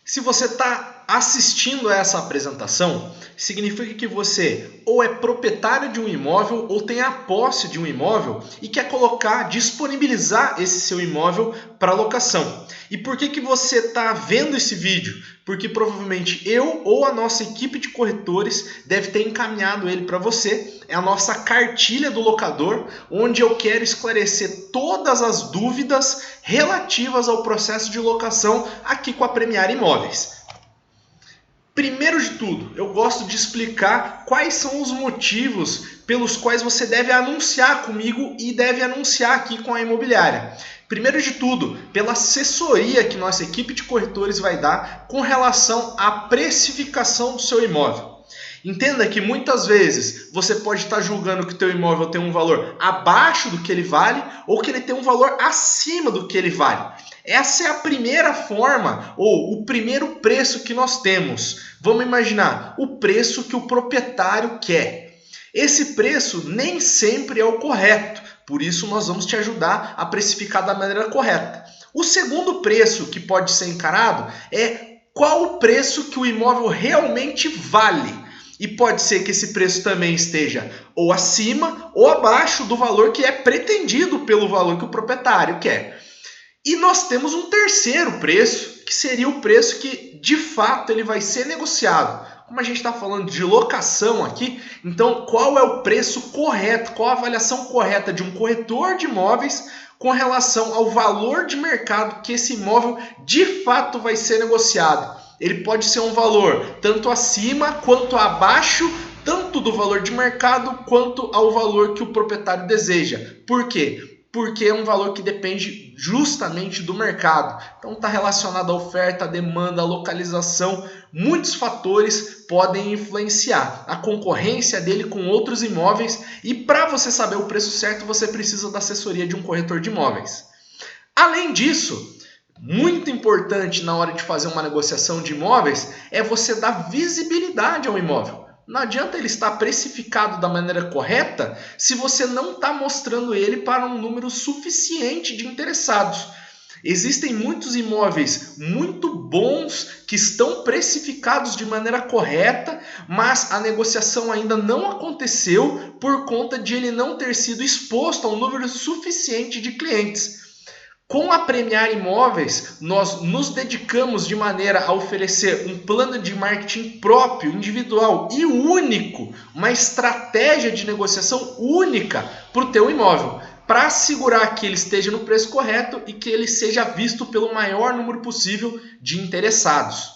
Se você está assistindo a essa apresentação, significa que você ou é proprietário de um imóvel ou tem a posse de um imóvel e quer disponibilizar esse seu imóvel para locação. E por que você está vendo esse vídeo? Porque provavelmente eu ou a nossa equipe de corretores deve ter encaminhado ele para você. É a nossa cartilha do locador, onde eu quero esclarecer todas as dúvidas relativas ao processo de locação aqui com a Premiar Imóveis. Primeiro de tudo, eu gosto de explicar quais são os motivos pelos quais você deve anunciar comigo e deve anunciar aqui com a imobiliária. Primeiro de tudo, pela assessoria que nossa equipe de corretores vai dar com relação à precificação do seu imóvel. Entenda que muitas vezes você pode estar julgando que o teu imóvel tem um valor abaixo do que ele vale ou que ele tem um valor acima do que ele vale. Essa é a primeira forma ou o primeiro preço que nós temos. Vamos imaginar o preço que o proprietário quer. Esse preço nem sempre é o correto, por isso nós vamos te ajudar a precificar da maneira correta. O segundo preço que pode ser encarado é qual o preço que o imóvel realmente vale. E pode ser que esse preço também esteja ou acima ou abaixo do valor que é pretendido pelo valor que o proprietário quer. E nós temos um terceiro preço, que seria o preço que de fato ele vai ser negociado. Como a gente está falando de locação aqui, então qual é o preço correto, qual a avaliação correta de um corretor de imóveis com relação ao valor de mercado que esse imóvel de fato vai ser negociado. Ele pode ser um valor tanto acima quanto abaixo, tanto do valor de mercado quanto ao valor que o proprietário deseja. Por quê? Porque é um valor que depende justamente do mercado. Então está relacionado à oferta, à demanda, à localização. Muitos fatores podem influenciar a concorrência dele com outros imóveis. E para você saber o preço certo, você precisa da assessoria de um corretor de imóveis. Além disso, muito importante na hora de fazer uma negociação de imóveis é você dar visibilidade ao imóvel. Não adianta ele estar precificado da maneira correta se você não está mostrando ele para um número suficiente de interessados. Existem muitos imóveis muito bons que estão precificados de maneira correta, mas a negociação ainda não aconteceu por conta de ele não ter sido exposto a um número suficiente de clientes. Com a Premiar Imóveis, nós nos dedicamos de maneira a oferecer um plano de marketing próprio, individual e único, uma estratégia de negociação única para o teu imóvel, para assegurar que ele esteja no preço correto e que ele seja visto pelo maior número possível de interessados.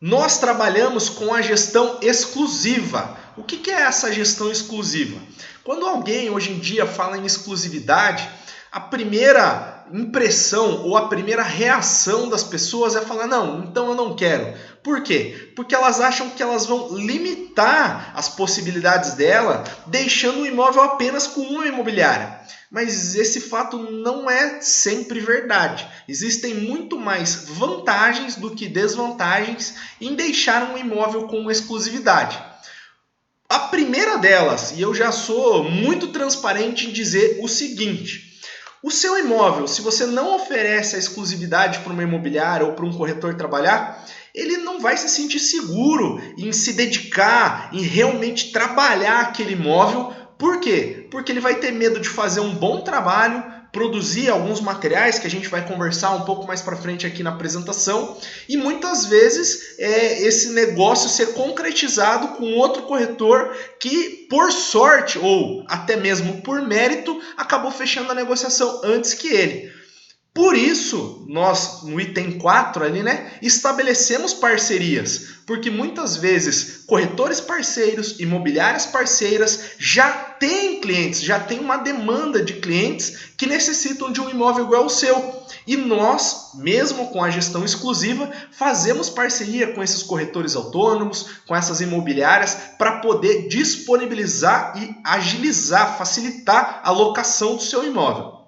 Nós trabalhamos com a gestão exclusiva. O que é essa gestão exclusiva? Quando alguém hoje em dia fala em exclusividade, a primeira impressão ou a primeira reação das pessoas é falar: não, então eu não quero. Por quê? Porque elas acham que elas vão limitar as possibilidades dela, deixando o imóvel apenas com uma imobiliária. Mas esse fato não é sempre verdade. Existem muito mais vantagens do que desvantagens em deixar um imóvel com exclusividade. A primeira delas, e eu já sou muito transparente em dizer o seguinte: o seu imóvel, se você não oferece a exclusividade para uma imobiliária ou para um corretor trabalhar, ele não vai se sentir seguro em se dedicar, em realmente trabalhar aquele imóvel. Por quê? Porque ele vai ter medo de fazer um bom trabalho, produzir alguns materiais que a gente vai conversar um pouco mais para frente aqui na apresentação e muitas vezes esse negócio ser concretizado com outro corretor que, por sorte ou até mesmo por mérito, acabou fechando a negociação antes que ele. Por isso, nós no item 4 ali, estabelecemos parcerias, porque muitas vezes corretores parceiros, imobiliárias parceiras já têm clientes, já têm uma demanda de clientes que necessitam de um imóvel igual ao seu. E nós, mesmo com a gestão exclusiva, fazemos parceria com esses corretores autônomos, com essas imobiliárias, para poder disponibilizar e agilizar, facilitar a locação do seu imóvel.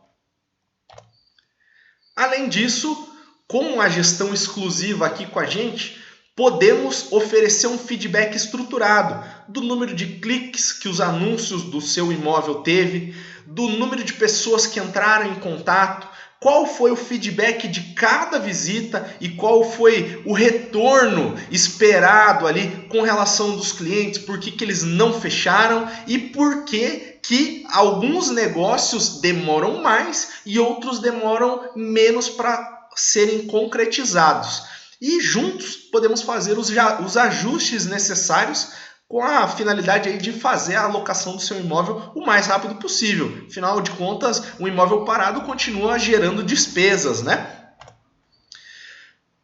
Além disso, com a gestão exclusiva aqui com a gente, podemos oferecer um feedback estruturado do número de cliques que os anúncios do seu imóvel teve, do número de pessoas que entraram em contato, qual foi o feedback de cada visita e qual foi o retorno esperado ali com relação dos clientes, por que eles não fecharam e por que alguns negócios demoram mais e outros demoram menos para serem concretizados. E juntos podemos fazer os ajustes necessários com a finalidade aí de fazer a alocação do seu imóvel o mais rápido possível. Afinal de contas, um imóvel parado continua gerando despesas, né?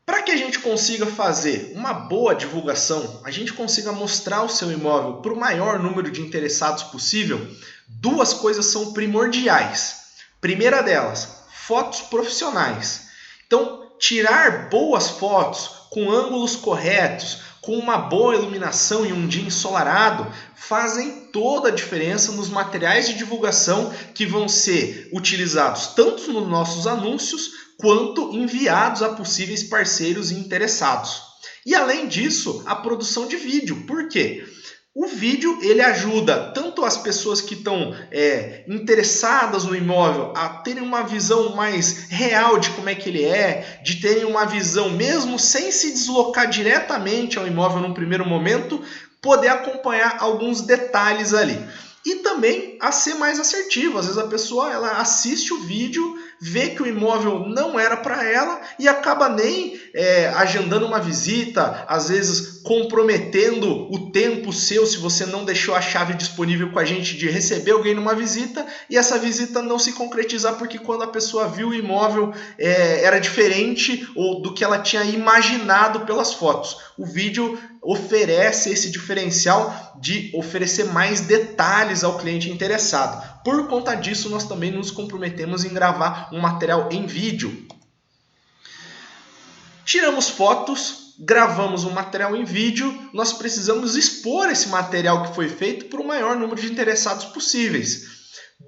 Para que a gente consiga fazer uma boa divulgação, a gente consiga mostrar o seu imóvel para o maior número de interessados possível, duas coisas são primordiais. Primeira delas, fotos profissionais. Então, tirar boas fotos com ângulos corretos, com uma boa iluminação e um dia ensolarado, fazem toda a diferença nos materiais de divulgação que vão ser utilizados tanto nos nossos anúncios quanto enviados a possíveis parceiros e interessados. E além disso, a produção de vídeo. Por quê? O vídeo ele ajuda tanto as pessoas que estão interessadas no imóvel a terem uma visão mais real de como é que ele é, de terem uma visão mesmo sem se deslocar diretamente ao imóvel num primeiro momento, poder acompanhar alguns detalhes ali. E também a ser mais assertivo. Às vezes a pessoa ela assiste o vídeo, vê que o imóvel não era para ela e acaba nem agendando uma visita, às vezes comprometendo o tempo seu se você não deixou a chave disponível com a gente de receber alguém numa visita e essa visita não se concretizar porque quando a pessoa viu o imóvel era diferente ou do que ela tinha imaginado pelas fotos. O vídeo oferece esse diferencial de oferecer mais detalhes ao cliente interessado. Por conta disso, nós também nos comprometemos em gravar um material em vídeo. Tiramos fotos, gravamos um material em vídeo, nós precisamos expor esse material que foi feito para o maior número de interessados possíveis.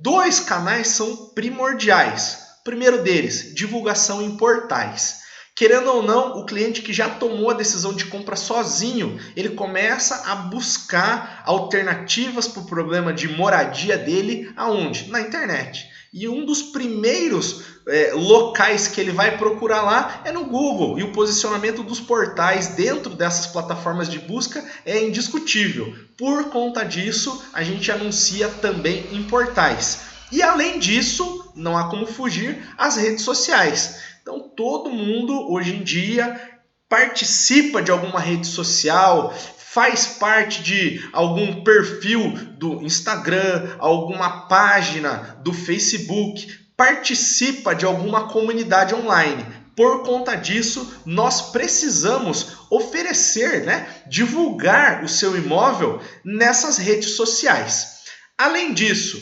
Dois canais são primordiais. O primeiro deles, divulgação em portais. Querendo ou não, o cliente que já tomou a decisão de compra sozinho, ele começa a buscar alternativas para o problema de moradia dele, aonde? Na internet. E um dos primeiros locais que ele vai procurar lá é no Google. E o posicionamento dos portais dentro dessas plataformas de busca é indiscutível. Por conta disso, a gente anuncia também em portais. E além disso, não há como fugir, as redes sociais. Então, todo mundo, hoje em dia, participa de alguma rede social, faz parte de algum perfil do Instagram, alguma página do Facebook, participa de alguma comunidade online. Por conta disso, nós precisamos oferecer, divulgar o seu imóvel nessas redes sociais. Além disso,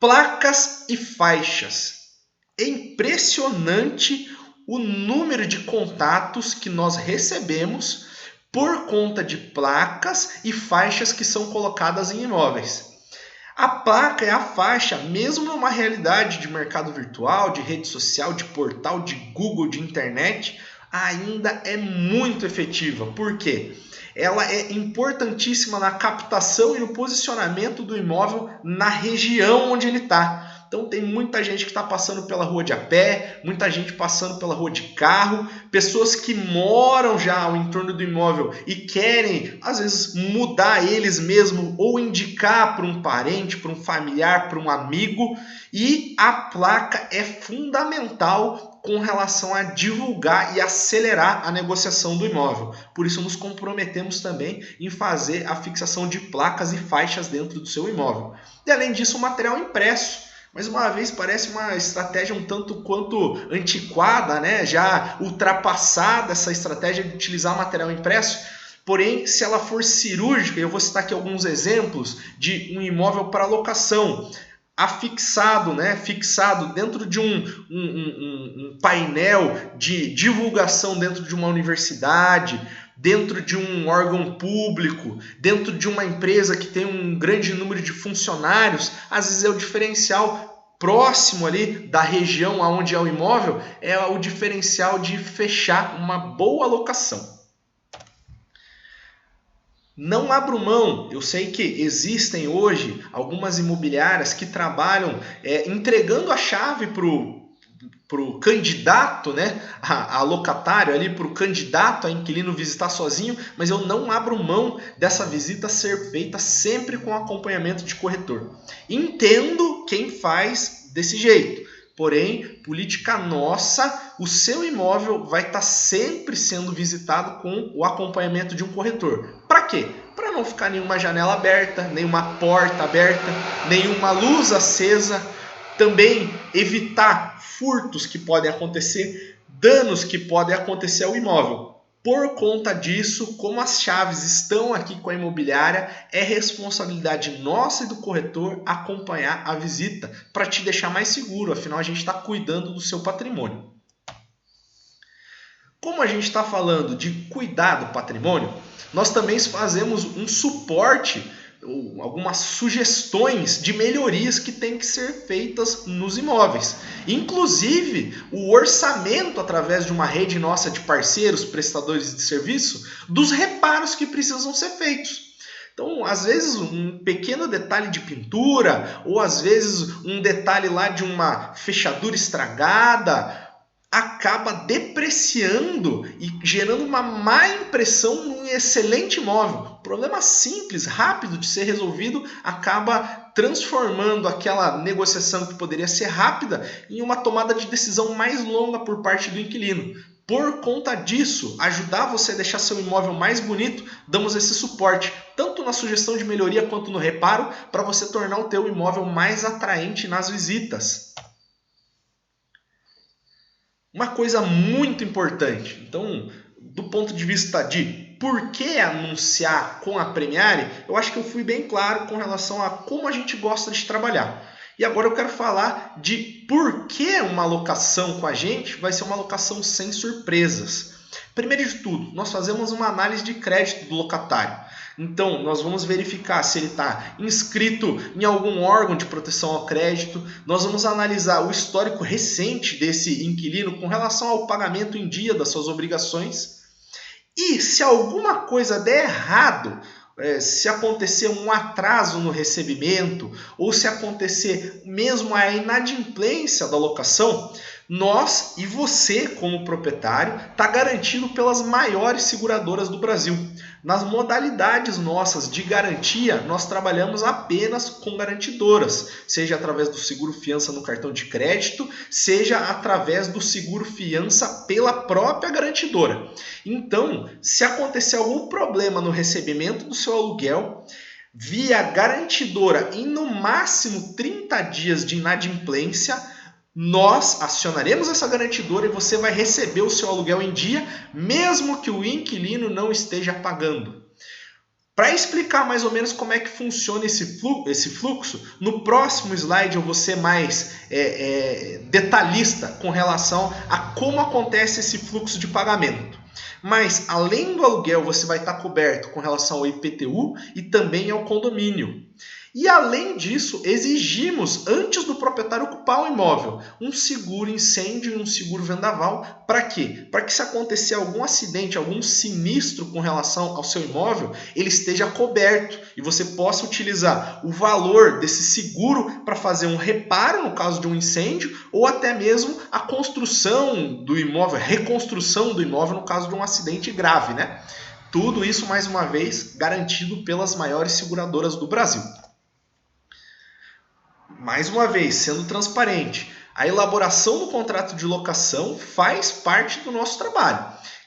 placas e faixas. É impressionante o número de contatos que nós recebemos por conta de placas e faixas que são colocadas em imóveis. A placa e a faixa, mesmo numa realidade de mercado virtual, de rede social, de portal, de Google, de internet, ainda é muito efetiva. Por quê? Ela é importantíssima na captação e no posicionamento do imóvel na região onde ele está. Então tem muita gente que está passando pela rua de a pé, muita gente passando pela rua de carro, pessoas que moram já ao entorno do imóvel e querem, às vezes, mudar eles mesmos ou indicar para um parente, para um familiar, para um amigo. E a placa é fundamental com relação a divulgar e acelerar a negociação do imóvel. Por isso nos comprometemos também em fazer a fixação de placas e faixas dentro do seu imóvel. E além disso, o material impresso. Mais uma vez, parece uma estratégia um tanto quanto antiquada, já ultrapassada essa estratégia de utilizar material impresso. Porém, se ela for cirúrgica, eu vou citar aqui alguns exemplos de um imóvel para locação, afixado, fixado dentro de um painel de divulgação dentro de uma universidade, dentro de um órgão público, dentro de uma empresa que tem um grande número de funcionários, às vezes é o diferencial próximo ali da região onde é o imóvel, é o diferencial de fechar uma boa locação. Não abro mão, eu sei que existem hoje algumas imobiliárias que trabalham entregando a chave para pro candidato, né, a locatário ali, para o candidato a inquilino visitar sozinho, mas eu não abro mão dessa visita ser feita sempre com acompanhamento de corretor. Entendo quem faz desse jeito, porém, política nossa, o seu imóvel vai estar sempre sendo visitado com o acompanhamento de um corretor. Para quê? Para não ficar nenhuma janela aberta, nenhuma porta aberta, nenhuma luz acesa. Também evitar furtos que podem acontecer, danos que podem acontecer ao imóvel. Por conta disso, como as chaves estão aqui com a imobiliária, é responsabilidade nossa e do corretor acompanhar a visita para te deixar mais seguro, afinal a gente está cuidando do seu patrimônio. Como a gente está falando de cuidar do patrimônio, nós também fazemos um suporte, algumas sugestões de melhorias que têm que ser feitas nos imóveis. Inclusive, o orçamento através de uma rede nossa de parceiros, prestadores de serviço, dos reparos que precisam ser feitos. Então, às vezes, um pequeno detalhe de pintura, ou às vezes um detalhe lá de uma fechadura estragada, acaba depreciando e gerando uma má impressão num excelente imóvel. Problema simples, rápido de ser resolvido, acaba transformando aquela negociação que poderia ser rápida em uma tomada de decisão mais longa por parte do inquilino. Por conta disso, ajudar você a deixar seu imóvel mais bonito, damos esse suporte, tanto na sugestão de melhoria quanto no reparo, para você tornar o teu imóvel mais atraente nas visitas. Uma coisa muito importante, então, do ponto de vista de por que anunciar com a Premiare, eu acho que eu fui bem claro com relação a como a gente gosta de trabalhar. E agora eu quero falar de por que uma locação com a gente vai ser uma locação sem surpresas. Primeiro de tudo, nós fazemos uma análise de crédito do locatário. Então, nós vamos verificar se ele está inscrito em algum órgão de proteção ao crédito. Nós vamos analisar o histórico recente desse inquilino com relação ao pagamento em dia das suas obrigações. E se alguma coisa der errado, se acontecer um atraso no recebimento ou se acontecer mesmo a inadimplência da locação, nós e você, como proprietário, está garantido pelas maiores seguradoras do Brasil. Nas modalidades nossas de garantia, nós trabalhamos apenas com garantidoras, seja através do seguro fiança no cartão de crédito, seja através do seguro fiança pela própria garantidora. Então, se acontecer algum problema no recebimento do seu aluguel, via garantidora em no máximo 30 dias de inadimplência, nós acionaremos essa garantidora e você vai receber o seu aluguel em dia, mesmo que o inquilino não esteja pagando. Para explicar mais ou menos como é que funciona esse fluxo, no próximo slide eu vou ser mais detalhista com relação a como acontece esse fluxo de pagamento. Mas, além do aluguel, você vai estar coberto com relação ao IPTU e também ao condomínio. E, além disso, exigimos, antes do proprietário ocupar o imóvel, um seguro incêndio e um seguro vendaval. Para quê? Para que, se acontecer algum acidente, algum sinistro com relação ao seu imóvel, ele esteja coberto e você possa utilizar o valor desse seguro para fazer um reparo no caso de um incêndio ou até mesmo a construção do imóvel, a reconstrução do imóvel no caso de um acidente grave, né? Tudo isso, mais uma vez, garantido pelas maiores seguradoras do Brasil. Mais uma vez, sendo transparente, a elaboração do contrato de locação faz parte do nosso trabalho.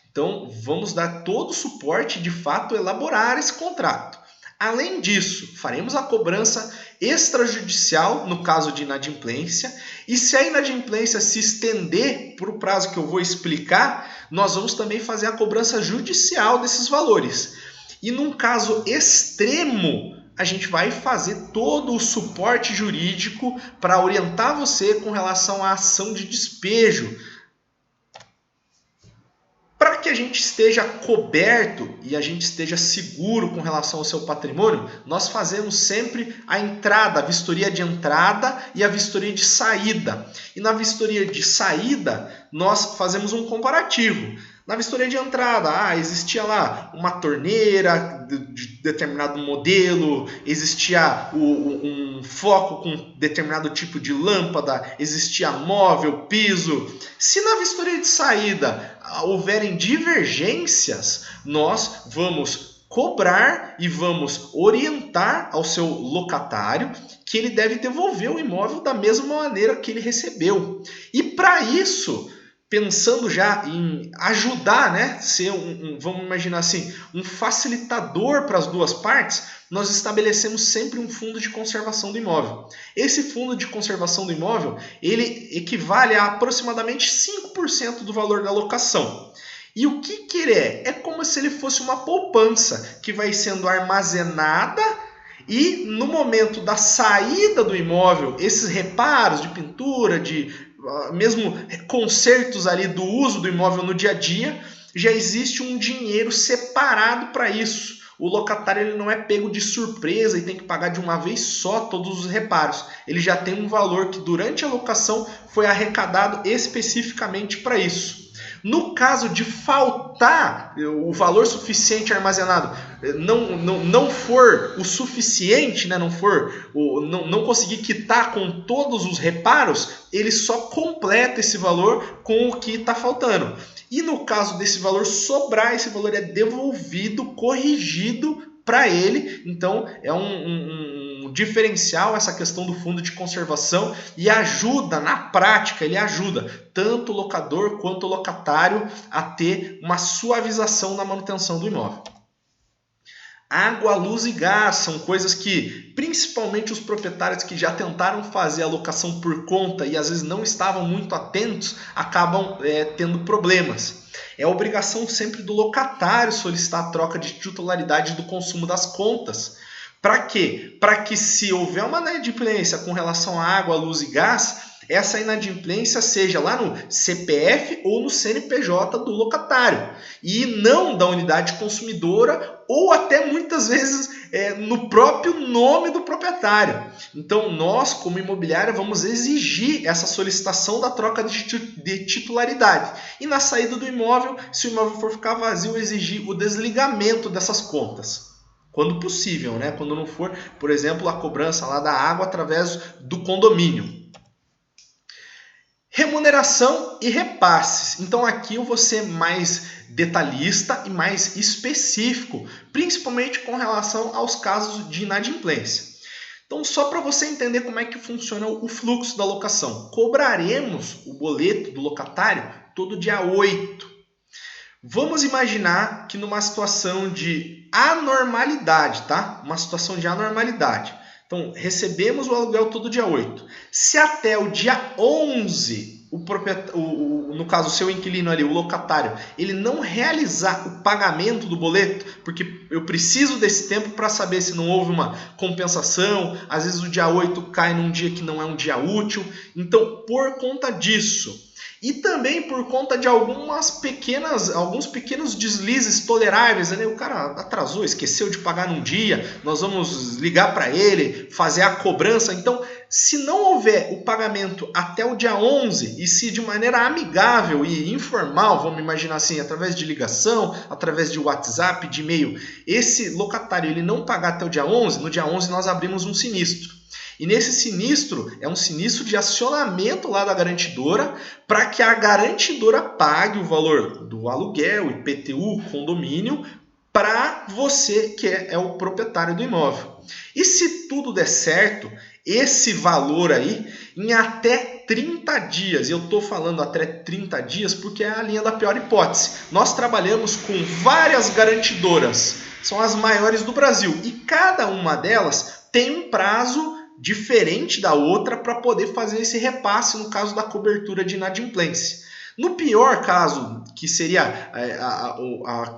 Então, vamos dar todo o suporte e, de fato, elaborar esse contrato. Além disso, faremos a cobrança extrajudicial no caso de inadimplência e, se a inadimplência se estender por o prazo que eu vou explicar, nós vamos também fazer a cobrança judicial desses valores. E num caso extremo, a gente vai fazer todo o suporte jurídico para orientar você com relação à ação de despejo. Para que a gente esteja coberto e a gente esteja seguro com relação ao seu patrimônio, nós fazemos sempre a entrada, a vistoria de entrada e a vistoria de saída. E na vistoria de saída, nós fazemos um comparativo. Na vistoria de entrada, existia lá uma torneira de determinado modelo, existia um foco com determinado tipo de lâmpada, existia móvel, piso. Se na vistoria de saída houverem divergências, nós vamos cobrar e vamos orientar ao seu locatário que ele deve devolver o imóvel da mesma maneira que ele recebeu. E para isso, pensando já em ajudar, né, ser vamos imaginar assim, um facilitador para as duas partes, nós estabelecemos sempre um fundo de conservação do imóvel. Esse fundo de conservação do imóvel, ele equivale a aproximadamente 5% do valor da locação. E o que ele é? É como se ele fosse uma poupança que vai sendo armazenada e no momento da saída do imóvel, esses reparos de pintura, de mesmo consertos ali do uso do imóvel no dia a dia, já existe um dinheiro separado para isso. O locatário ele não é pego de surpresa e tem que pagar de uma vez só todos os reparos. Ele já tem um valor que durante a locação foi arrecadado especificamente para isso. No caso de faltar o valor suficiente armazenado, não for o suficiente, né, não conseguir quitar com todos os reparos, ele só completa esse valor com o que está faltando. E no caso desse valor sobrar, esse valor é devolvido, corrigido para ele. Então é um diferencial essa questão do fundo de conservação e ajuda, na prática, ele ajuda tanto o locador quanto o locatário a ter uma suavização na manutenção do imóvel. Água, luz e gás são coisas que, principalmente os proprietários que já tentaram fazer a locação por conta e às vezes não estavam muito atentos, acabam tendo problemas. É obrigação sempre do locatário solicitar a troca de titularidade do consumo das contas. Para quê? Para que se houver uma inadimplência com relação a água, luz e gás, essa inadimplência seja lá no CPF ou no CNPJ do locatário e não da unidade consumidora ou até muitas vezes no próprio nome do proprietário. Então nós, como imobiliária, vamos exigir essa solicitação da troca de titularidade e na saída do imóvel, se o imóvel for ficar vazio, exigir o desligamento dessas contas. Quando possível, né? Quando não for, por exemplo, a cobrança lá da água através do condomínio. Remuneração e repasses. Então aqui eu vou ser mais detalhista e mais específico, principalmente com relação aos casos de inadimplência. Então só para você entender como é que funciona o fluxo da locação. Cobraremos o boleto do locatário todo dia 8. Vamos imaginar que numa situação de anormalidade, tá? Uma situação de anormalidade. Então, recebemos o aluguel todo dia 8. Se até o dia 11, no caso o seu inquilino ali, o locatário, ele não realizar o pagamento do boleto, porque eu preciso desse tempo para saber se não houve uma compensação, às vezes o dia 8 cai num dia que não é um dia útil. Então, por conta disso, e também por conta de alguns pequenos deslizes toleráveis, né? O cara atrasou, esqueceu de pagar num dia, nós vamos ligar para ele, fazer a cobrança. Então, se não houver o pagamento até o dia 11, e se de maneira amigável e informal, vamos imaginar assim, através de ligação, através de WhatsApp, de e-mail, esse locatário ele não pagar até o dia 11, no dia 11 nós abrimos um sinistro. E nesse sinistro, é um sinistro de acionamento lá da garantidora para que a garantidora pague o valor do aluguel, IPTU, condomínio, para você que é o proprietário do imóvel. E se tudo der certo, esse valor aí, em até 30 dias, e eu estou falando até 30 dias porque é a linha da pior hipótese. Nós trabalhamos com várias garantidoras, são as maiores do Brasil, e cada uma delas tem um prazo diferente da outra para poder fazer esse repasse no caso da cobertura de inadimplência. No pior caso, que seria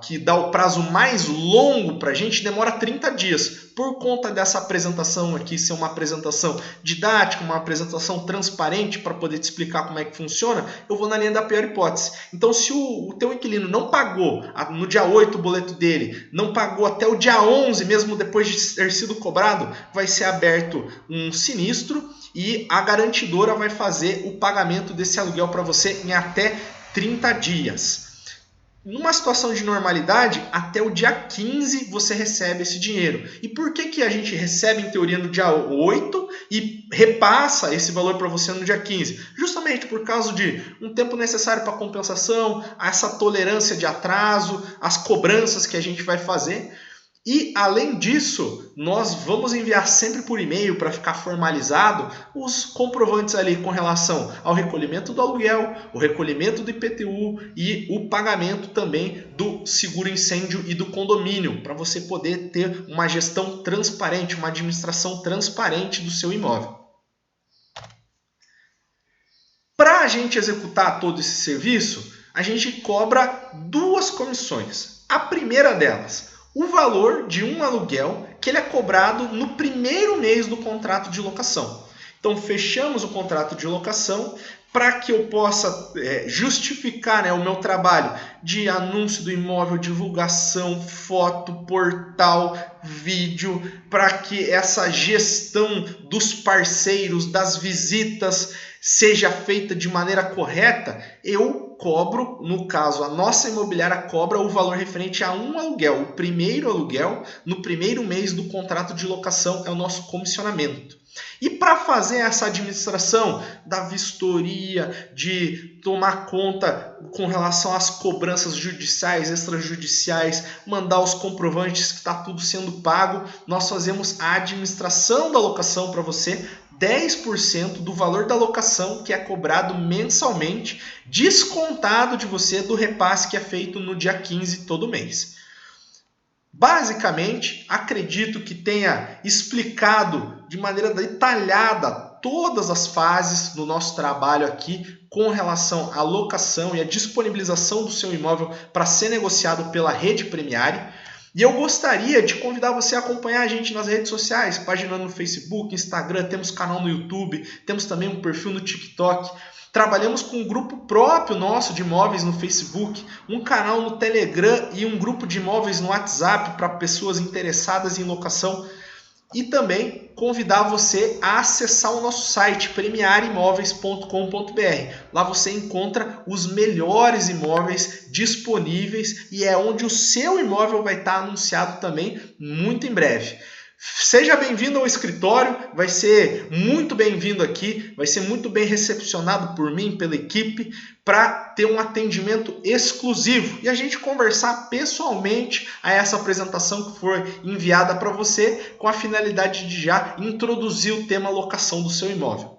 que dá o prazo mais longo para a gente, demora 30 dias. Por conta dessa apresentação aqui ser uma apresentação didática, uma apresentação transparente para poder te explicar como é que funciona, eu vou na linha da pior hipótese. Então, se o teu inquilino não pagou no dia 8 o boleto dele, não pagou até o dia 11, mesmo depois de ter sido cobrado, vai ser aberto um sinistro e a garantidora vai fazer o pagamento desse aluguel para você em até 30 dias. Numa situação de normalidade, até o dia 15 você recebe esse dinheiro. E por que a gente recebe, em teoria, no dia 8 e repassa esse valor para você no dia 15? Justamente por causa de um tempo necessário para compensação, essa tolerância de atraso, as cobranças que a gente vai fazer. E, além disso, nós vamos enviar sempre por e-mail para ficar formalizado os comprovantes ali com relação ao recolhimento do aluguel, o recolhimento do IPTU e o pagamento também do seguro incêndio e do condomínio, para você poder ter uma gestão transparente, uma administração transparente do seu imóvel. Para a gente executar todo esse serviço, a gente cobra 2 comissões. A primeira delas, o valor de um aluguel que ele é cobrado no primeiro mês do contrato de locação. Então, fechamos o contrato de locação para que eu possa justificar o meu trabalho de anúncio do imóvel, divulgação, foto, portal, vídeo, para que essa gestão dos parceiros, das visitas, seja feita de maneira correta. Eu cobro, no caso, a nossa imobiliária cobra o valor referente a um aluguel. O primeiro aluguel, no primeiro mês do contrato de locação, é o nosso comissionamento. E para fazer essa administração da vistoria, de tomar conta com relação às cobranças judiciais, extrajudiciais, mandar os comprovantes que está tudo sendo pago, nós fazemos a administração da locação para você, 10% do valor da locação que é cobrado mensalmente, descontado de você do repasse que é feito no dia 15 todo mês. Basicamente, acredito que tenha explicado de maneira detalhada todas as fases do nosso trabalho aqui com relação à locação e à disponibilização do seu imóvel para ser negociado pela Rede Premiare. E eu gostaria de convidar você a acompanhar a gente nas redes sociais, página no Facebook, Instagram, temos canal no YouTube, temos também um perfil no TikTok. Trabalhamos com um grupo próprio nosso de imóveis no Facebook, um canal no Telegram e um grupo de imóveis no WhatsApp para pessoas interessadas em locação. E também convidar você a acessar o nosso site premiareimóveis.com.br. Lá você encontra os melhores imóveis disponíveis e é onde o seu imóvel vai estar anunciado também muito em breve. Seja bem-vindo ao escritório, vai ser muito bem-vindo aqui, vai ser muito bem recepcionado por mim, pela equipe, para ter um atendimento exclusivo e a gente conversar pessoalmente a essa apresentação que foi enviada para você com a finalidade de já introduzir o tema locação do seu imóvel.